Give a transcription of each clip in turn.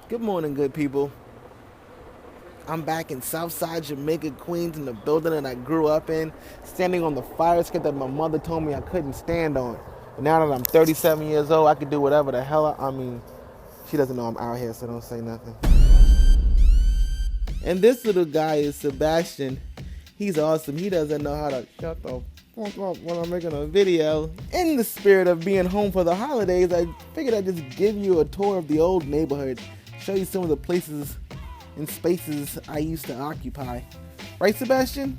Good morning, good people. I'm back in Southside Jamaica, Queens, in the building that I grew up in, standing on the fire escape that my mother told me I couldn't stand on. But now that I'm 37 years old, I can do whatever the hell I mean, she doesn't know I'm out here, so don't say nothing. And this little guy is Sebastian. He's awesome. He doesn't know how to shut the fuck up when I'm making a video. In the spirit of being home for the holidays, I figured I'd just give you a tour of the old neighborhood, show you some of the places and spaces I used to occupy. Right, Sebastian?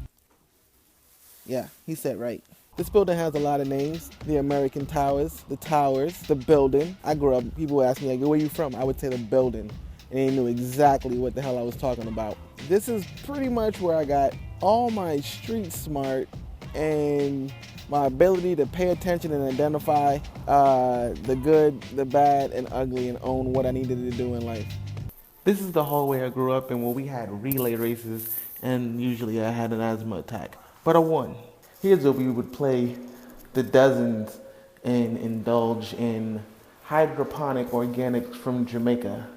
Yeah, he said right. This building has a lot of names. The American Towers, the building. I grew up, people would ask me, like, where you from? I would say the building. And they knew exactly what the hell I was talking about. This is pretty much where I got all my street smart and my ability to pay attention and identify the good, the bad, and ugly, and own what I needed to do in life. This is the hallway I grew up in where we had relay races, and usually I had an asthma attack. But I won. Here's where we would play the dozens and indulge in hydroponic organics from Jamaica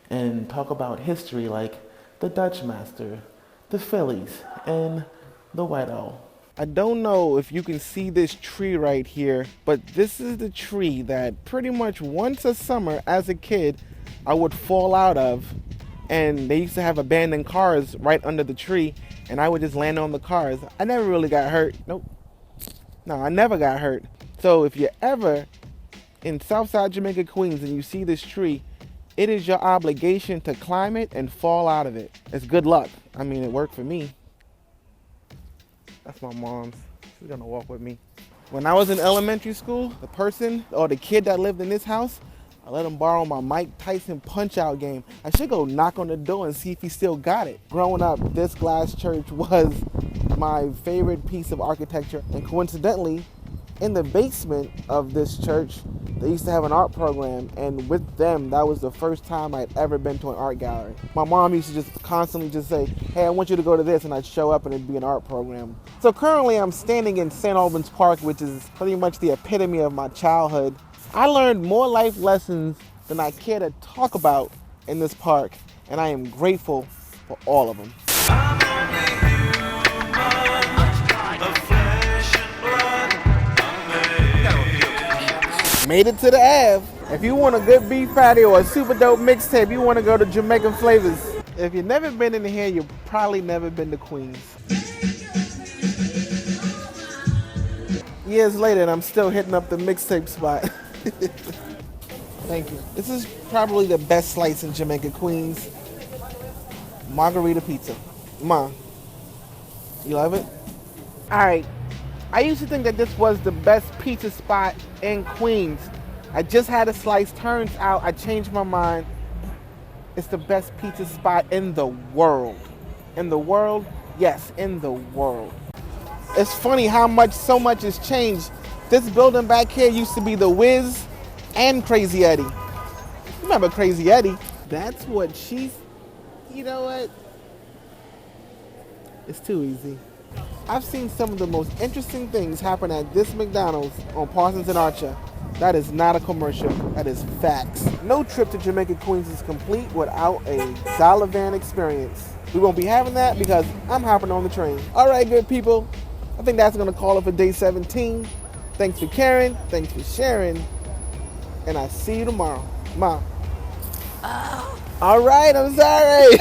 and talk about history like the Dutch Master, the Phillies, and the White Owl. I don't know if you can see this tree right here, but this is the tree that pretty much once a summer as a kid I would fall out of, and they used to have abandoned cars right under the tree, and I would just land on the cars. I never really got hurt. Nope. No, I never got hurt. So if you're ever in Southside Jamaica, Queens, and you see this tree, it is your obligation to climb it and fall out of it. It's good luck. I mean, it worked for me. That's my mom's. She's gonna walk with me. When I was in elementary school, the person or the kid that lived in this house, I let him borrow my Mike Tyson Punch-Out game. I should go knock on the door and see if he still got it. Growing up, this glass church was my favorite piece of architecture. And coincidentally, in the basement of this church, they used to have an art program. And with them, that was the first time I'd ever been to an art gallery. My mom used to just constantly just say, hey, I want you to go to this. And I'd show up and it'd be an art program. So currently I'm standing in St. Albans Park, which is pretty much the epitome of my childhood. I learned more life lessons than I care to talk about in this park, and I am grateful for all of them. Made it to the Ave. If you want a good beef patty or a super dope mixtape, you want to go to Jamaican Flavors. If you've never been in here, you've probably never been to Queens. Years later, and I'm still hitting up the mixtape spot. Thank you. This is probably the best slice in Jamaica, Queens. Margarita pizza. Ma, you love it? All right. I used to think that this was the best pizza spot in Queens. I just had a slice. Turns out I changed my mind. It's the best pizza spot in the world. In the world? Yes, in the world. It's funny how so much has changed. This building back here used to be the Wiz and Crazy Eddie. Remember Crazy Eddie? That's what you know what? It's too easy. I've seen some of the most interesting things happen at this McDonald's on Parsons and Archer. That is not a commercial. That is facts. No trip to Jamaica, Queens is complete without a dollar van experience. We won't be having that because I'm hopping on the train. All right, good people. I think that's going to call it for day 17. Thanks for caring. Thanks for sharing. And I'll see you tomorrow. Mom. All right, I'm sorry.